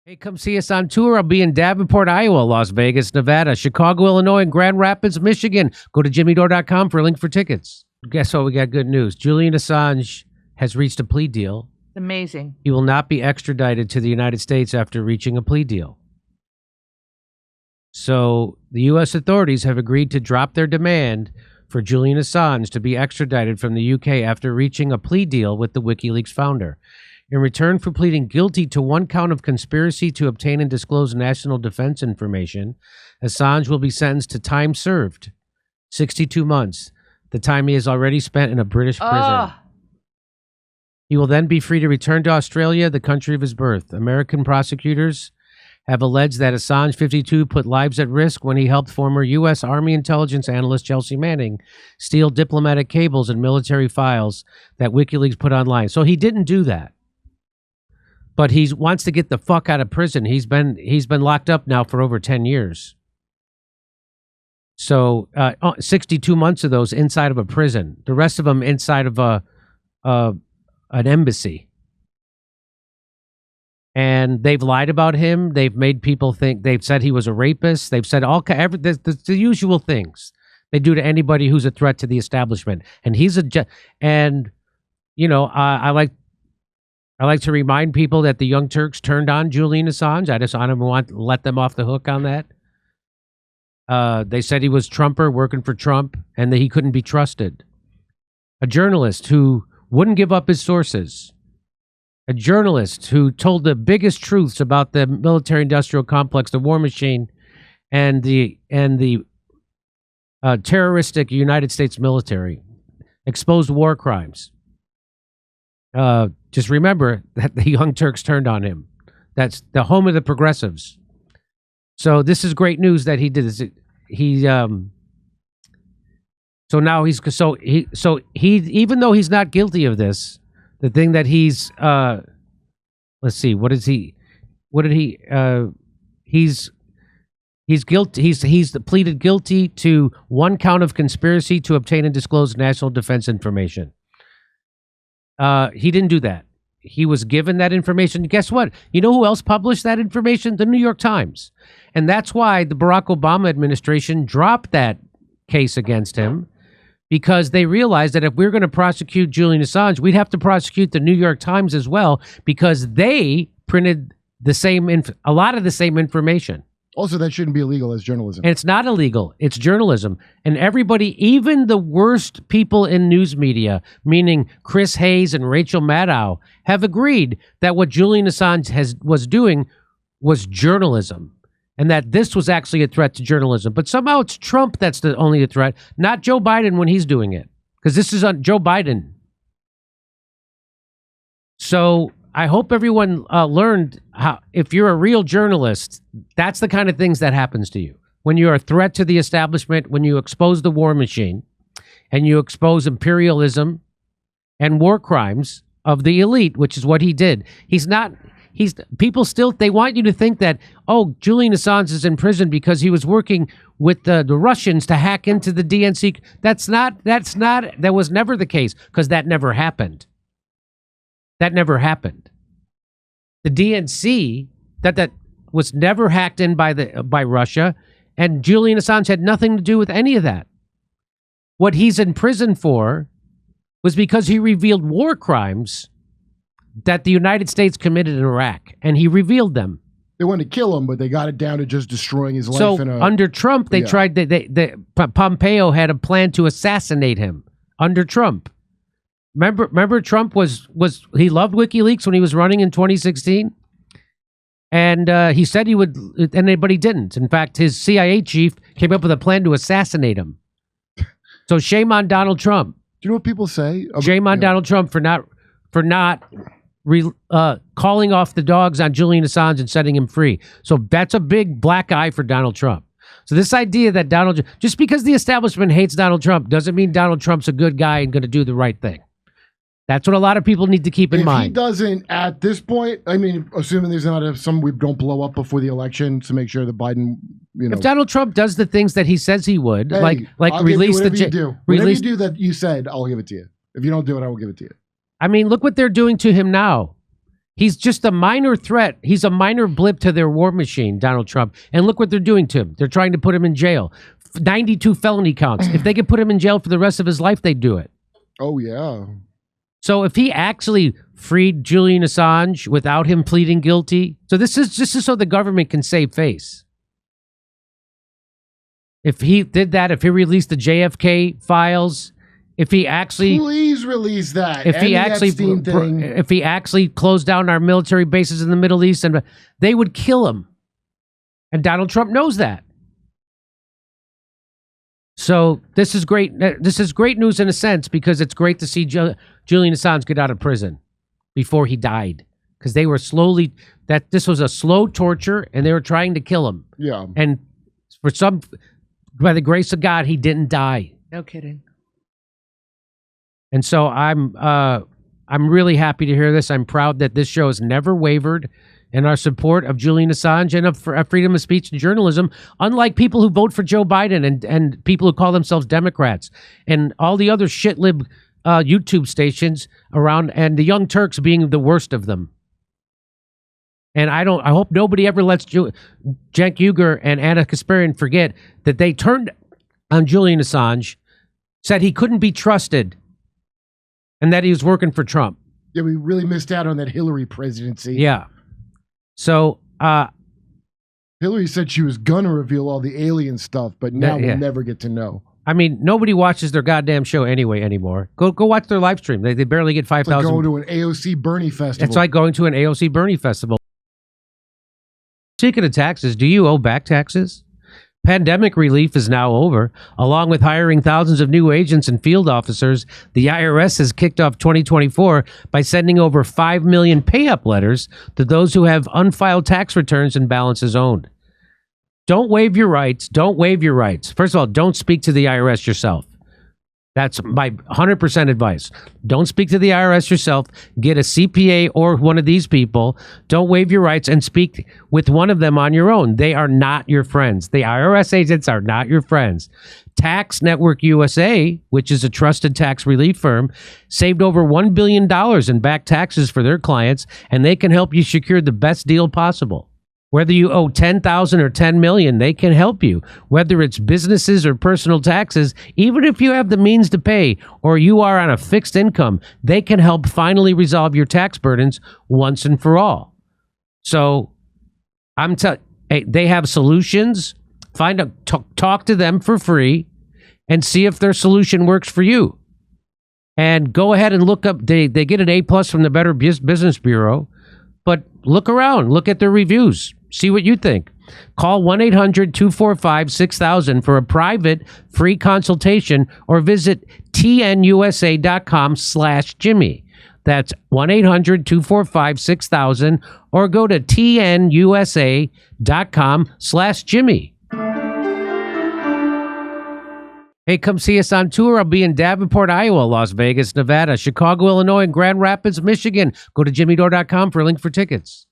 Hey, come see us on tour. I'll be in Davenport, Iowa, Las Vegas, Nevada, Chicago, Illinois, and Grand Rapids, Michigan. Go to jimmydore.com for a link for tickets. Guess what? We got good news. Julian Assange has reached a plea deal. Amazing. He will not be extradited to the United States after reaching a plea deal. So the U.S. authorities have agreed to drop their demand for Julian Assange to be extradited from the UK after reaching a plea deal with the WikiLeaks founder. In return for pleading guilty to one count of conspiracy to obtain and disclose national defense information, Assange will be sentenced to time served, 62 months, the time he has already spent in a British prison. He will then be free to return to Australia, the country of his birth. American prosecutors have alleged that Assange, 52, put lives at risk when he helped former U.S. Army intelligence analyst Chelsea Manning steal diplomatic cables and military files that WikiLeaks put online. So he didn't do that. But he wants to get the fuck out of prison. He's been locked up now for over 10 years. So 62 months of those inside of a prison. The rest of them inside of an embassy. And they've lied about him. They've made people think. They've said he was a rapist. They've said the usual things they do to anybody who's a threat to the establishment. And he's I like to remind people that the Young Turks turned on Julian Assange. I don't want to let them off the hook on that. They said he was Trumper working for Trump and that he couldn't be trusted. A journalist who wouldn't give up his sources. A journalist who told the biggest truths about the military-industrial complex, the war machine, and the terroristic United States military. Exposed war crimes. Just remember that the Young Turks turned on him. That's the home of the progressives. So this is great news that he did this. So now he even though he's not guilty of this, the thing that he's let's see, he's guilty. He's pleaded guilty to one count of conspiracy to obtain and disclose national defense information. He didn't do that. He was given that information. Guess what? You know who else published that information? The New York Times. And that's why the Barack Obama administration dropped that case against him, because they realized that if we're going to prosecute Julian Assange, we'd have to prosecute the New York Times as well, because they printed a lot of the same information. Also, that shouldn't be illegal as journalism. And it's not illegal. It's journalism. And everybody, even the worst people in news media, meaning Chris Hayes and Rachel Maddow, have agreed that what Julian Assange was doing was journalism, and that this was actually a threat to journalism. But somehow it's Trump that's the only threat, not Joe Biden when he's doing it, because this is on Joe Biden. So I hope everyone learned how, if you're a real journalist, that's the kind of things that happens to you. When you're a threat to the establishment, when you expose the war machine, and you expose imperialism and war crimes of the elite, which is what he did. People still, they want you to think that, oh, Julian Assange is in prison because he was working with the Russians to hack into the DNC. That was never the case, because that never happened. That never happened. The DNC, that was never hacked in by Russia, and Julian Assange had nothing to do with any of that. What he's in prison for was because he revealed war crimes that the United States committed in Iraq, and he revealed them. They wanted to kill him, but they got it down to just destroying his life. So under Trump, they tried. Pompeo had a plan to assassinate him under Trump. Remember, Trump he loved WikiLeaks when he was running in 2016, and he said he would, but he didn't. In fact, his CIA chief came up with a plan to assassinate him. So shame on Donald Trump. Do you know what people say? Shame on Donald Trump for not calling off the dogs on Julian Assange and setting him free. So that's a big black eye for Donald Trump. So this idea that just because the establishment hates Donald Trump doesn't mean Donald Trump's a good guy and going to do the right thing. That's what a lot of people need to keep in mind. If he doesn't, at this point, I mean, assuming there's not some we don't blow up before the election to make sure that Biden, if Donald Trump does the things that he says he would, like I'll release give you whatever you do that you said, I'll give it to you. If you don't do it, I will give it to you. I mean, look what they're doing to him now. He's just a minor threat. He's a minor blip to their war machine, Donald Trump. And look what they're doing to him. They're trying to put him in jail. 92 felony counts. If they could put him in jail for the rest of his life, they'd do it. Oh, yeah. So if he actually freed Julian Assange without him pleading guilty, so this is just so the government can save face. If he did that, if he released the JFK files, if he actually please release that, if he actually closed down our military bases in the Middle East, and they would kill him, and Donald Trump knows that. So this is great. This is great news in a sense, because it's great to see Julian Assange get out of prison before he died, because they were this was a slow torture, and they were trying to kill him. Yeah, and by the grace of God, he didn't die. No kidding. And so I'm really happy to hear this. I'm proud that this show has never wavered in our support of Julian Assange and of freedom of speech and journalism, unlike people who vote for Joe Biden and people who call themselves Democrats and all the other shitlib YouTube stations around, and the Young Turks being the worst of them. And I hope nobody ever lets Cenk Uygur and Anna Kasparian forget that they turned on Julian Assange, said he couldn't be trusted, and that he was working for Trump. Yeah, we really missed out on that Hillary presidency. Yeah. So Hillary said she was gonna reveal all the alien stuff, but now we'll never get to know. I mean, nobody watches their goddamn show anymore. Go watch their live stream. They barely get 5,000. It's like going to an AOC Bernie festival. It's like going to an AOC Bernie festival. Speaking of taxes, do you owe back taxes? Pandemic relief is now over. Along with hiring thousands of new agents and field officers, the IRS has kicked off 2024 by sending over 5 million pay-up letters to those who have unfiled tax returns and balances owed. Don't waive your rights. Don't waive your rights. First of all, don't speak to the IRS yourself. That's my 100% advice. Don't speak to the IRS yourself. Get a CPA or one of these people. Don't waive your rights and speak with one of them on your own. They are not your friends. The IRS agents are not your friends. Tax Network USA, which is a trusted tax relief firm, saved over $1 billion in back taxes for their clients, and they can help you secure the best deal possible. Whether you owe $10,000 or $10 million, they can help you. Whether it's businesses or personal taxes, even if you have the means to pay or you are on a fixed income, they can help finally resolve your tax burdens once and for all. So they have solutions. Talk to them for free and see if their solution works for you. And go ahead and look up. They get an A+ from the Better Business Bureau, but look around. Look at their reviews. See what you think. Call 1-800-245-6000 for a private free consultation or visit tnusa.com/Jimmy. That's 1-800-245-6000 or go to tnusa.com/Jimmy. Hey, come see us on tour. I'll be in Davenport, Iowa, Las Vegas, Nevada, Chicago, Illinois, and Grand Rapids, Michigan. Go to jimmydore.com for a link for tickets.